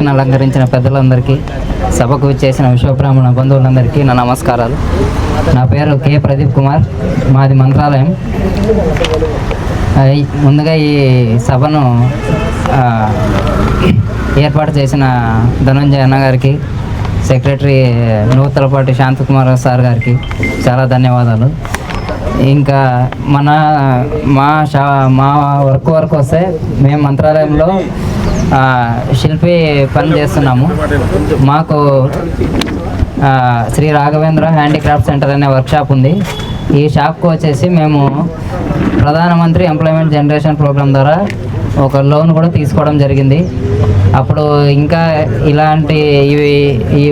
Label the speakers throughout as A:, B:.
A: వేదికను అలంకరించిన పెద్దలందరికీ, సభకు విచ్చేసిన విశ్వబ్రాహ్మణ బంధువులందరికీ నా నమస్కారాలు. నా పేరు కె ప్రదీప్ కుమార్, మాది మంత్రాలయం. ముందుగా ఈ సభను ఏర్పాటు చేసిన ధనంజయ అన్న గారికి, సెక్రటరీ నూతలపాటి శాంతకుమార్ సార్ గారికి చాలా ధన్యవాదాలు. ఇంకా మా వర్క్ వస్తే మేము మంత్రాలయంలో శిల్పి పని చేస్తున్నాము. మాకు శ్రీ రాఘవేంద్ర హ్యాండీక్రాఫ్ట్ సెంటర్ అనే వర్క్షాప్ ఉంది. ఈ షాప్కు వచ్చేసి మేము ప్రధానమంత్రి ఎంప్లాయ్మెంట్ జనరేషన్ ప్రోగ్రాం ద్వారా ఒక లోన్ కూడా తీసుకోవడం జరిగింది. అప్పుడు ఇంకా ఇలాంటి ఈ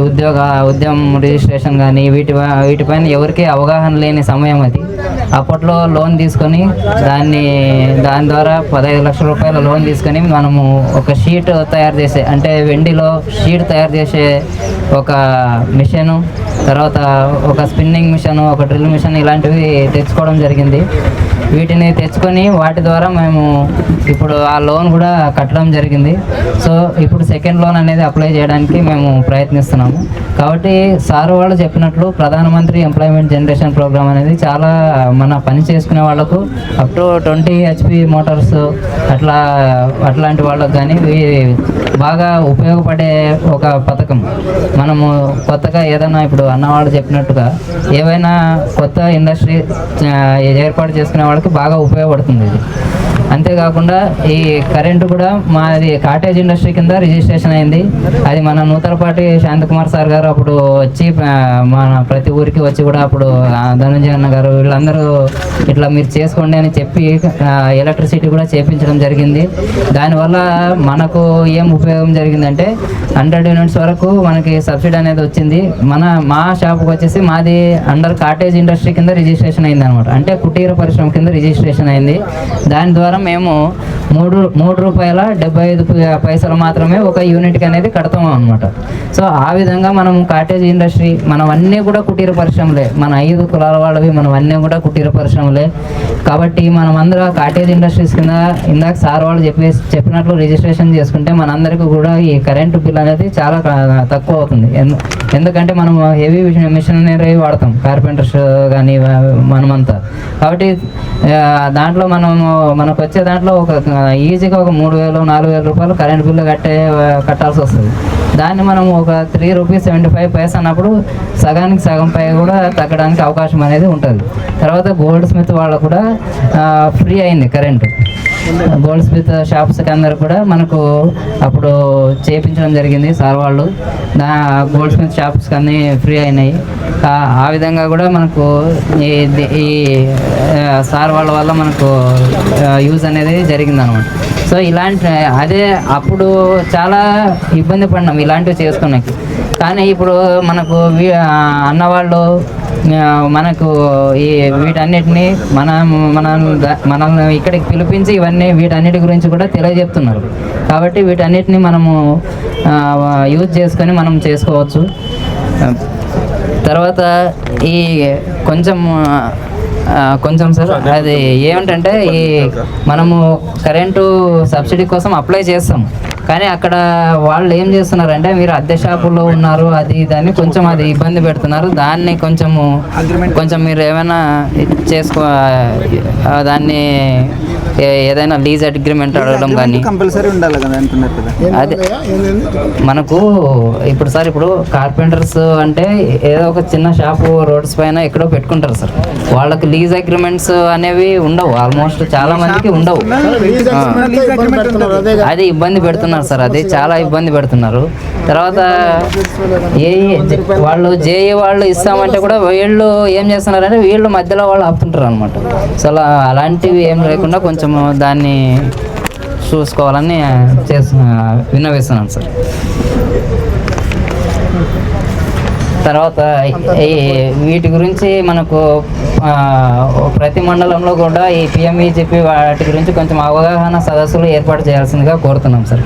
A: ఉద్యమం రిజిస్ట్రేషన్ కానీ వీటిపైన ఎవరికి అవగాహన లేని సమయం అది. అప్పట్లో లోన్ తీసుకొని దాని ద్వారా 15 లక్షల రూపాయల లోన్ తీసుకొని మనము ఒక షీట్ తయారు చేసే, అంటే వెండిలో షీట్ తయారు చేసే ఒక మిషను, తర్వాత ఒక స్పిన్నింగ్ మిషన్, ఒక డ్రిల్ మిషన్ ఇలాంటివి తెచ్చుకోవడం జరిగింది. వీటిని తెచ్చుకొని వాటి ద్వారా మేము ఇప్పుడు ఆ లోన్ కూడా కట్టడం జరిగింది. సో ఇప్పుడు సెకండ్ లోన్ అనేది అప్లై చేయడానికి మేము ప్రయత్నిస్తున్నాము. కాబట్టి సార్ వాళ్ళు చెప్పినట్లు ప్రధానమంత్రి ఎంప్లాయ్మెంట్ జనరేషన్ ప్రోగ్రామ్ అనేది చాలా మన పని చేసుకునే వాళ్ళకు అప్ టు 20 HP మోటార్స్ అట్లాంటి వాళ్ళకు కానీ బాగా ఉపయోగపడే ఒక పథకం. మనము కొత్తగా ఏదైనా ఇప్పుడు అన్నవాళ్ళు చెప్పినట్టుగా ఏవైనా కొత్త ఇండస్ట్రీ ఏర్పాటు చేసుకునే వాళ్ళకి బాగా ఉపయోగపడుతుంది ఇది. అంతేకాకుండా ఈ కరెంటు కూడా మాది కాటేజ్ ఇండస్ట్రీ కింద రిజిస్ట్రేషన్ అయింది. అది మన నూతలపాటి శాంతకుమార్ సార్ గారు అప్పుడు వచ్చి మన ప్రతి ఊరికి వచ్చి కూడా అప్పుడు ధనంజయ అన్న గారు వీళ్ళందరూ ఇట్లా మీరు చేసుకోండి అని చెప్పి ఎలక్ట్రిసిటీ కూడా చేపించడం జరిగింది. దానివల్ల మనకు ఏం ఉపయోగం జరిగిందంటే 100 యూనిట్స్ వరకు మనకి సబ్సిడీ అనేది వచ్చింది. మా షాప్కి వచ్చేసి మాది అండర్ కాటేజ్ ఇండస్ట్రీ కింద రిజిస్ట్రేషన్ అయింది అనమాట. అంటే కుటీర పరిశ్రమ కింద రిజిస్ట్రేషన్ అయింది. దాని ద్వారా మేము ₹3.75 మాత్రమే ఒక యూనిట్కి అనేది కడతాము అనమాట. సో ఆ విధంగా మనం కాటేజ్ ఇండస్ట్రీ మనవన్నీ కూడా కుటీర పరిశ్రమలే, మన 5 కులాల వాళ్ళవి మనవన్నీ కూడా కుటీర పరిశ్రమలే. కాబట్టి మనం అందరూ కాటేజ్ ఇండస్ట్రీస్ కింద ఇందాక సార్ వాళ్ళు చెప్పినట్లు రిజిస్ట్రేషన్ చేసుకుంటే మనందరికీ కూడా ఈ కరెంటు బిల్ అనేది చాలా తక్కువ అవుతుంది. ఎందుకంటే మనం హెవీ మిషనరీ వాడతాం, కార్పెంటర్స్ కానీ మనమంతా. కాబట్టి దాంట్లో మనకు వచ్చే దాంట్లో ఈజీగా ఒక 3,000-4,000 రూపాయలు కరెంట్ బిల్లు కట్టాల్సి వస్తుంది. దాన్ని మనం ఒక ₹3.75 అన్నప్పుడు సగానికి సగం పై కూడా తగ్గడానికి అవకాశం అనేది ఉంటుంది. తర్వాత గోల్డ్ స్మిత్ వాళ్ళకు కూడా ఫ్రీ అయింది కరెంటు. గోల్డ్ స్మిత్ షాప్స్కి అందరు కూడా మనకు అప్పుడు చేయించడం జరిగింది సార్ వాళ్ళు. గోల్డ్ స్మిత్ షాప్స్కి అన్నీ ఫ్రీ అయినాయి. ఆ విధంగా కూడా మనకు ఈ సార్ వాళ్ళ వల్ల మనకు యూజ్ అనేది జరిగిందనమాట. సో అదే అప్పుడు చాలా ఇబ్బంది పడినాం ఇలాంటివి చేసుకున్నాకి. కానీ ఇప్పుడు మనకు అన్నవాళ్ళు మనకు వీటన్నిటిని మనల్ని ఇక్కడికి పిలిపించి వీటన్నిటి గురించి కూడా తెలియజెప్తున్నారు. కాబట్టి వీటన్నిటిని మనము యూజ్ చేసుకొని మనం చేసుకోవచ్చు. తర్వాత ఈ కొంచెం సార్ అది ఏమిటంటే మనము కరెంటు సబ్సిడీ కోసం అప్లై చేస్తాం. కానీ అక్కడ వాళ్ళు ఏం చేస్తున్నారంటే మీరు అద్దె షాపుల్లో ఉన్నారు అది దాన్ని కొంచెం అది ఇబ్బంది పెడుతున్నారు. దాన్ని కొంచెం మీరు ఏమైనా దాన్ని ఏదైనా లీజ్ అగ్రిమెంట్ అడగడం కానీ
B: కంపల్సరీ ఉండాలి కదా అంటున్నారు కదా.
A: అదే మనకు ఇప్పుడు కార్పెంటర్స్ అంటే ఏదో ఒక చిన్న షాపు రోడ్స్ పైన ఎక్కడో పెట్టుకుంటారు సార్. వాళ్ళకి లీజ్ అగ్రిమెంట్స్ అనేవి ఉండవు, ఆల్మోస్ట్ చాలా మందికి ఉండవు. అది ఇబ్బంది పెడుతున్నారు సార్, అది చాలా ఇబ్బంది పెడుతున్నారు. తర్వాత జేఈ వాళ్ళు ఇస్తామంటే కూడా వీళ్ళు ఏం చేస్తున్నారంటే వీళ్ళు మధ్యలో వాళ్ళు ఆపుతుంటారు అనమాట. సో అలాంటివి ఏం లేకుండా కొంచెం దాన్ని చూసుకోవాలని విన్నవిస్తున్నాను సార్. తర్వాత వీటి గురించి మనకు ప్రతి మండలంలో కూడా ఈ PMEGP వాటి గురించి కొంచెం అవగాహన సదస్సులు ఏర్పాటు చేయాల్సిందిగా కోరుతున్నాం సార్.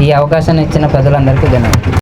A: ఈ అవకాశాన్ని ఇచ్చిన ప్రజలందరికీ ధన్యవాదాలు.